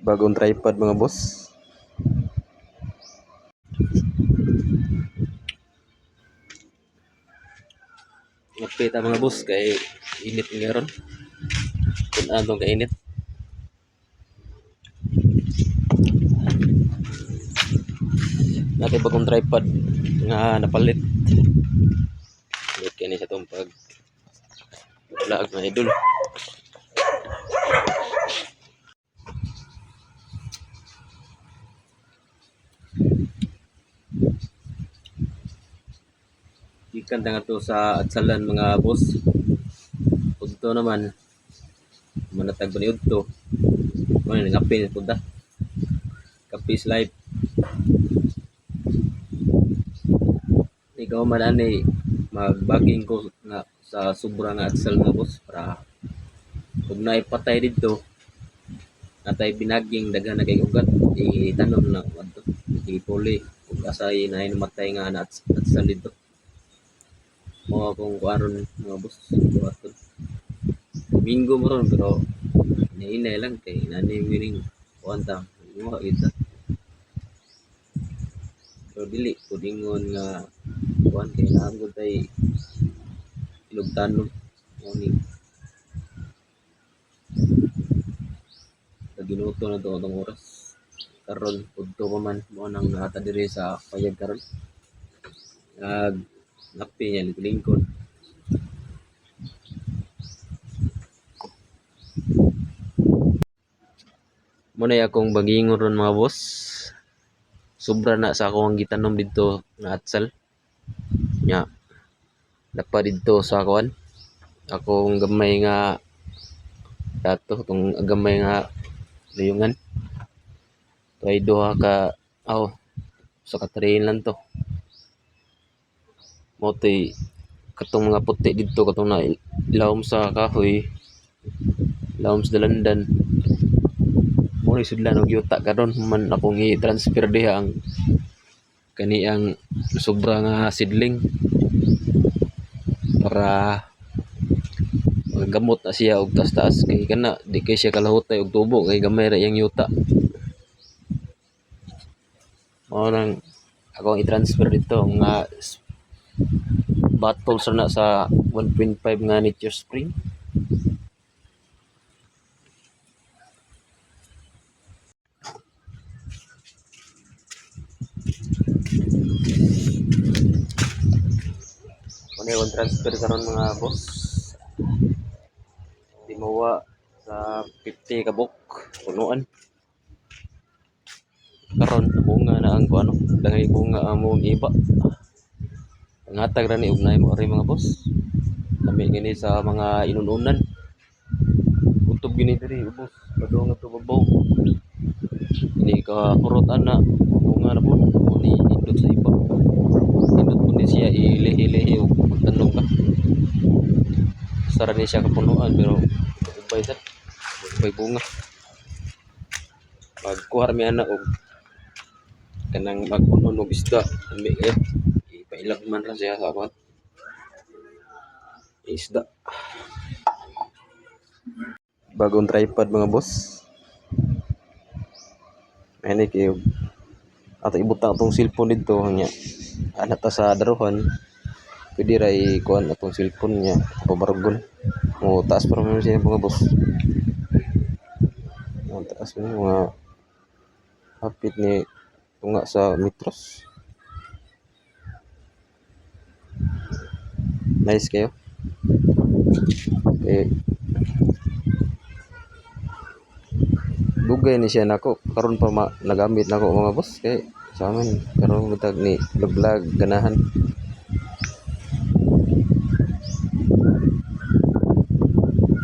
Bagong tripod mga boss. Ngapit mga boss kay init ngayon. Kung anong kainit. Natin bagong tripod nga napalit. Init kini sa itong pag vlog mga idol. Ikan nga to sa atsalan mga boss. Udto naman manatag ba ni udto. Ano ngapin pud da. Kapis live. Ikaw man ani magbaging ko nga sa sobra nga atsal mga boss para kung naipatay dito natay binaging daghan na kay ugat itanom na adto ipuli ug asay na namatay nga na atsal dito. Mo akong kuaron mga boss kuaron. Minggo mo ron pero nainay lang kay nanay wiring kuanta mo kita. Pero dili pudingon nga kuan kay naanggo tay ilugtanon morning. Ginuto na to atong oras. Karon udto pa man mo nang naata diri sa payag karon. Napi niya lingkod. Muna akong bagingon ron mga boss. Sobra na sa akong gitanom dito nga atsal. Nya dapa dito sa kuan. Akong gamay nga dato tong gamay nga luyungan. Tuay duha ka sa katrain lang to. Motoy katong mga puti dito katong na ilawom sa kahoy. Ilawom sa dalandan. Mo ni sudlan og yuta karon man akong i-transfer diha ang kaniyang sobra nga seedling para gamot na siya og taas-taas kay kana di kay siya kalahutay og tubo kay gamay ra iyang yuta. Mao nang akong i-transfer dito nga bottles na sa 1.5 nga Nature Spring. Ano yung transfer karon mga boss? Dimawa sa 50 kabok punuan. Karon bunga na ang kuano, daghay bunga among iba. Pangatag ra ni ugnay mo ri mga boss. Lami gini sa mga inununan. Utob gini diri ubos, padung ato babaw. Ini ka kurot ana bunga na po ni indot sa iba. Indot po ni siya ilihi-ilihi og magtanong ka. Sara ni siya kapunuan pero ubay sa ubay bunga. Magkuha mi ana og kanang magpuno og isda lami kayo. Ipailag man ra siya sa kuan. Isda. Bagong tripod mga boss. Ini kayo ato ibutang atong cellphone dito nya ana ta sa daruhan pwede ra i-kuan atong cellphone nya pabargon mo taas pa man siya mga boss mo taas mga hapit ni tunga sa metros. Nice kayo okay. Dugay ni siya nako karon pa nagamit nako mga boss kay sa amin karon butag ni vlog ganahan